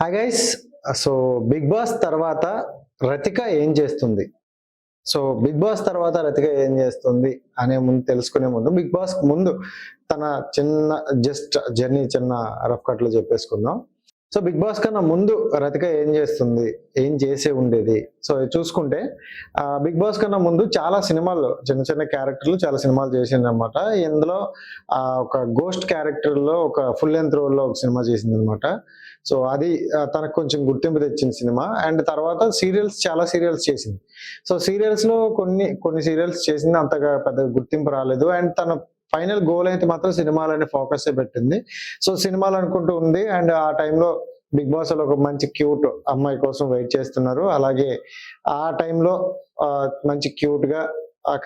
Hi guys. So Bigg Boss తర్వాత రతిక ఏం చేస్తుంది? సో బిగ్ బాస్ తర్వాత రతిక ఏం చేస్తుంది అనే ముందు తెలుసుకునే ముందు బిగ్ బాస్ ముందు తన చిన్న జస్ట్ జర్నీ చిన్న రఫ్ కట్ లో చెప్పేసుకుందాం. సో బిగ్ బాస్ కన్నా ముందు రతిక ఏం చేస్తుంది, ఏం చేసే ఉండేది? సో ఇది చూసుకుంటే బిగ్ బాస్ కన్నా ముందు చాలా సినిమాల్లో చిన్న చిన్న క్యారెక్టర్లు చాలా సినిమాలు చేసింది అనమాట. ఇందులో ఒక గోస్ట్ క్యారెక్టర్ లో ఒక ఫుల్ లెంత్ రోల్ లో ఒక సినిమా చేసింది అనమాట. సో అది తనకు కొంచెం గుర్తింపు తెచ్చిన సినిమా. అండ్ తర్వాత సీరియల్స్, చాలా సీరియల్స్ చేసింది. సో సీరియల్స్ లో కొన్ని కొన్ని సీరియల్స్ చేసింది, అంతగా పెద్ద గుర్తింపు రాలేదు. అండ్ తన ఫైనల్ గోల్ అయితే మాత్రం సినిమాలని ఫోకస్ పెట్టింది. సో సినిమాలు అనుకుంటూ ఉంది. అండ్ ఆ టైంలో బిగ్ బాస్ లో ఒక మంచి క్యూట్ అమ్మాయి కోసం వెయిట్ చేస్తున్నారు. అలాగే ఆ టైంలో మంచి క్యూట్ గా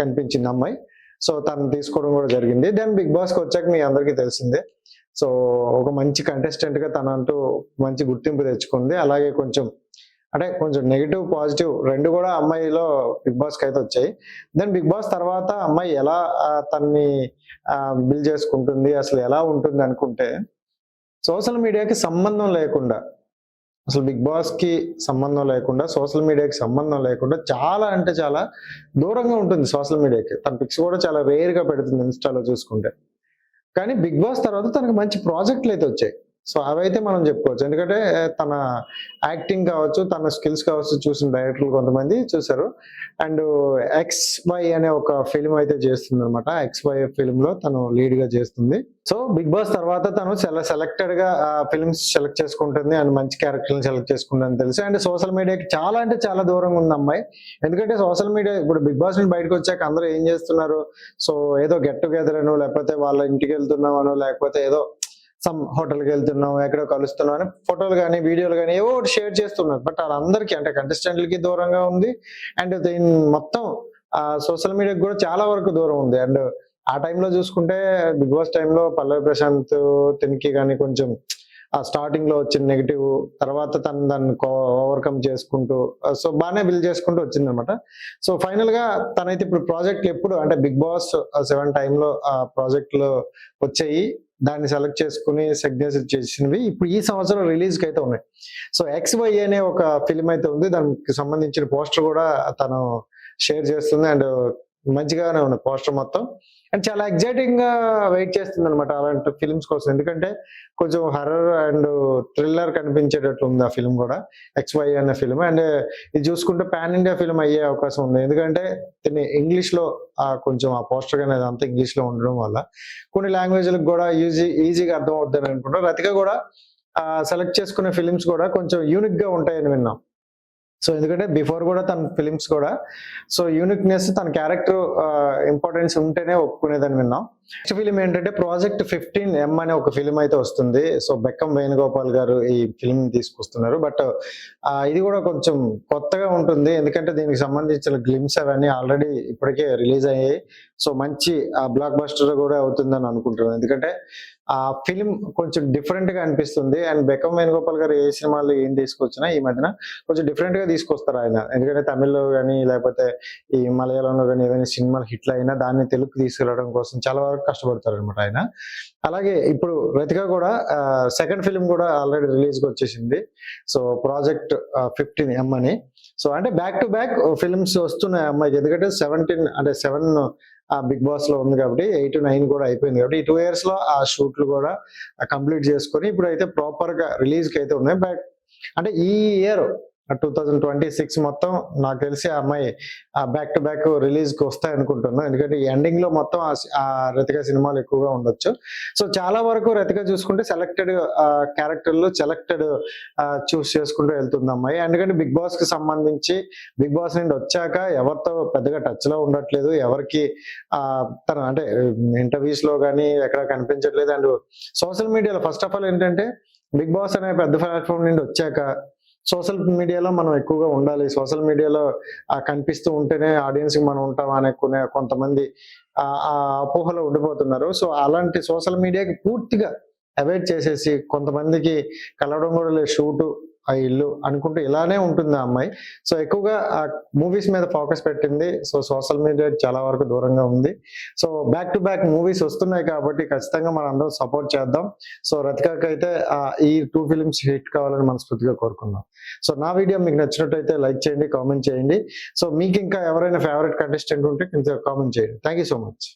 కనిపించింది అమ్మాయి. సో తను తీసుకోవడం కూడా జరిగింది. దెన్ బిగ్ బాస్ కి వచ్చాక మీ అందరికీ తెలిసిందే. సో ఒక మంచి కంటెస్టెంట్ గా తనంటూ మంచి గుర్తింపు తెచ్చుకుంది. అలాగే కొంచెం అంటే కొంచెం నెగిటివ్ పాజిటివ్ రెండు కూడా అమ్మాయిలో బిగ్ బాస్ కి అయితే వచ్చాయి. దెన్ బిగ్ బాస్ తర్వాత అమ్మాయి ఎలా తన్ని బిల్డ్ చేసుకుంటుంది, అసలు ఎలా ఉంటుంది అనుకుంటే, సోషల్ మీడియాకి సంబంధం లేకుండా, అసలు బిగ్ బాస్ కి సంబంధం లేకుండా, సోషల్ మీడియాకి సంబంధం లేకుండా చాలా అంటే చాలా దూరంగా ఉంటుంది సోషల్ మీడియాకి. తన పిక్స్ కూడా చాలా రేర్ గా పెడుతుంది ఇన్స్టాలో చూసుకుంటే. కానీ బిగ్ బాస్ తర్వాత తనకు మంచి ప్రాజెక్టులు అయితే వచ్చాయి. సో అవైతే మనం చెప్పుకోవచ్చు. ఎందుకంటే తన యాక్టింగ్ కావచ్చు, తన స్కిల్స్ కావచ్చు చూసిన డైరెక్టర్లు కొంతమంది చూశారు. అండ్ ఎక్స్ వై అనే ఒక ఫిల్మ్ అయితే చేస్తుంది అనమాట. ఎక్స్ వై ఫిల్మ్ లో తను లీడ్ గా చేస్తుంది. సో బిగ్ బాస్ తర్వాత తను చాలా సెలెక్టెడ్ గా ఫిల్మ్స్ సెలెక్ట్ చేసుకుంటుంది అండ్ మంచి క్యారెక్టర్లను సెలెక్ట్ చేసుకుంటుందని తెలుసు. అండ్ సోషల్ మీడియాకి చాలా అంటే చాలా దూరంగా ఉంది అమ్మాయి. ఎందుకంటే సోషల్ మీడియా ఇప్పుడు బిగ్ బాస్ నుంచి బయటకు వచ్చాక అందరూ ఏం చేస్తున్నారు? సో ఏదో గెట్ టుగెదర్ అనో, లేకపోతే వాళ్ళ ఇంటికి వెళ్తున్నామనో, లేకపోతే ఏదో సమ్ హోటల్కి వెళ్తున్నాం, ఎక్కడో కలుస్తున్నాం అని ఫోటోలు కానీ వీడియోలు కానీ ఏవో ఒకటి షేర్ చేస్తున్నారు. బట్ వాళ్ళందరికీ అంటే కంటెస్టెంట్లకి దూరంగా ఉంది. అండ్ దీని మొత్తం సోషల్ మీడియాకి కూడా చాలా వరకు దూరం ఉంది. అండ్ ఆ టైంలో చూసుకుంటే బిగ్ బాస్ టైంలో పల్లవి ప్రశాంత్ తినికి కానీ కొంచెం ఆ స్టార్టింగ్ లో వచ్చిన నెగిటివ్, తర్వాత తను దాన్ని ఓవర్కమ్ చేసుకుంటూ సో బాగానే బిల్డ్ చేసుకుంటూ వచ్చింది అనమాట. సో ఫైనల్ గా తనైతే ఇప్పుడు ప్రాజెక్టులు ఎప్పుడు అంటే బిగ్ బాస్ 7 టైంలో ఆ ప్రాజెక్టులు వచ్చాయి. దాన్ని సెలెక్ట్ చేసుకుని సిగ్నేచర్ చేసినవి ఇప్పుడు ఈ సంవత్సరం రిలీజ్ కి అయితే ఉన్నాయి. సో ఎక్స్ వై అనే ఒక ఫిల్మ్ అయితే ఉంది. దానికి సంబంధించిన పోస్టర్ కూడా తను షేర్ చేస్తుంది. అండ్ మంచిగానే ఉంది పోస్టర్ మొత్తం. అండ్ చాలా ఎగ్జైటింగ్ గా వెయిట్ చేస్తుంది అనమాట అలాంటి ఫిల్మ్స్ కోసం. ఎందుకంటే కొంచెం హర్రర్ అండ్ థ్రిల్లర్ కనిపించేటట్లు ఉంది ఆ ఫిల్మ్ కూడా, ఎక్స్ వై అనే ఫిల్మ్. అండ్ ఇది చూసుకుంటే పాన్ ఇండియా ఫిల్మ్ అయ్యే అవకాశం ఉంది. ఎందుకంటే దీన్ని ఇంగ్లీష్ లో కొంచెం ఆ పోస్టర్ అనేది అంతా ఇంగ్లీష్ లో ఉండడం వల్ల కొన్ని లాంగ్వేజ్లకు కూడా ఈజీగా అర్థం అవుతుందని అనుకుంటా. రతిక కూడా సెలెక్ట్ చేసుకునే ఫిలిమ్స్ కూడా కొంచెం యూనిక్ గా ఉంటాయని విన్నాం. సో ఎందుకంటే బిఫోర్ కూడా తన ఫిలిమ్స్ కూడా సో యూనిక్నెస్, తన క్యారెక్టర్ ఇంపార్టెన్స్ ఉంటేనే ఒప్పుకునేదని విన్నాం. నెక్స్ట్ ఫిలిం ఏంటంటే ప్రాజెక్ట్ 15M అనే ఒక ఫిలిం అయితే వస్తుంది. సో బెక్కం వేణుగోపాల్ గారు ఈ ఫిలిం తీసుకొస్తున్నారు. బట్ ఇది కూడా కొంచెం కొత్తగా ఉంటుంది. ఎందుకంటే దీనికి సంబంధించిన గ్లిమ్స్ అవన్నీ ఆల్రెడీ ఇప్పటికే రిలీజ్ అయ్యాయి. సో మంచి బ్లాక్ బస్టర్ కూడా అవుతుందని అనుకుంటున్నాను. ఎందుకంటే ఆ ఫిలిం కొంచెం డిఫరెంట్ గా అనిపిస్తుంది. అండ్ బెక్కం వేణుగోపాల్ గారు ఏ సినిమాలు ఏం తీసుకొచ్చినా ఈ మధ్యన కొంచెం డిఫరెంట్ గా తీసుకొస్తారు ఆయన. ఎందుకంటే తమిళ్లో కానీ లేకపోతే ఈ మలయాళంలో కానీ ఏదైనా సినిమాలు హిట్లు అయినా దాన్ని తెలుగు తీసుకెళ్లడం కోసం చాలా వరకు కష్టపడతారు అనమాట ఆయన. అలాగే ఇప్పుడు రతిక కూడా సెకండ్ ఫిలిం కూడా ఆల్రెడీ రిలీజ్ కి వచ్చేసింది. సో ప్రాజెక్ట్ 15M అని. సో అంటే బ్యాక్ టు బ్యాక్ ఫిల్మ్స్ వస్తున్నాయి అమ్మాయికి. ఎందుకంటే 17 అంటే 7 బిగ్ బాస్ లో ఉంది కాబట్టి 8, 9 కూడా అయిపోయింది కాబట్టి ఈ 2 years లో ఆ షూట్లు కూడా కంప్లీట్ చేసుకొని ఇప్పుడు అయితే ప్రాపర్ గా రిలీజ్ కి అయితే ఉన్నాయి. బట్ అంటే ఈ ఇయర్ 2026 మొత్తం నాకు తెలిసి ఆ అమ్మాయి బ్యాక్ టు బ్యాక్ రిలీజ్ కి వస్తాయి అనుకుంటున్నాను. ఎందుకంటే ఈ ఎండింగ్ లో మొత్తం ఆ రతిక సినిమాలు ఎక్కువగా ఉండొచ్చు. సో చాలా వరకు రతిక చూసుకుంటే సెలెక్టెడ్ క్యారెక్టర్లు సెలెక్టెడ్ చూస్ చేసుకుంటూ వెళ్తుంది అమ్మాయి. ఎందుకంటే బిగ్ బాస్ కి సంబంధించి బిగ్ బాస్ నుండి వచ్చాక ఎవరితో పెద్దగా టచ్ లో ఉండట్లేదు. ఎవరికి తన అంటే ఇంటర్వ్యూస్ లో కానీ ఎక్కడ కనిపించట్లేదు. అండ్ సోషల్ మీడియాలో ఫస్ట్ ఆఫ్ ఆల్ ఏంటంటే బిగ్ బాస్ అనే పెద్ద ప్లాట్ఫామ్ నుండి వచ్చాక సోషల్ మీడియాలో మనం ఎక్కువగా ఉండాలి. సోషల్ మీడియాలో కనిపిస్తూ ఉంటేనే ఆడియన్స్ కి మనం ఉంటాం అనే కొంతమంది ఆ అపోహలో ఉండిపోతున్నారు. సో అలాంటి సోషల్ మీడియాకి పూర్తిగా అవాయిడ్ చేసేసి కొంతమందికి కలవడం కూడా లేదు. షూటు ఆ ఇల్లు అనుకుంటూ ఇలానే ఉంటుంది ఆ అమ్మాయి. సో ఎక్కువగా ఆ మూవీస్ మీద ఫోకస్ పెట్టింది. సో సోషల్ మీడియా చాలా వరకు దూరంగా ఉంది. So back to back movies వస్తున్నాయి కాబట్టి ఖచ్చితంగా మనందరం సపోర్ట్ చేద్దాం. సో రతికకైతే ఈ 2 ఫిల్మ్స్ హిట్ కావాలని మనస్ఫూర్తిగా కోరుకుందాం. సో నా వీడియో మీకు నచ్చినట్టయితే లైక్ చేయండి, కామెంట్ చేయండి. సో మీకు ఇంకా ఎవరైనా ఫేవరెట్ కంటెస్టెంట్ ఉంటే కింద కామెంట్ చేయండి. Thank you so much.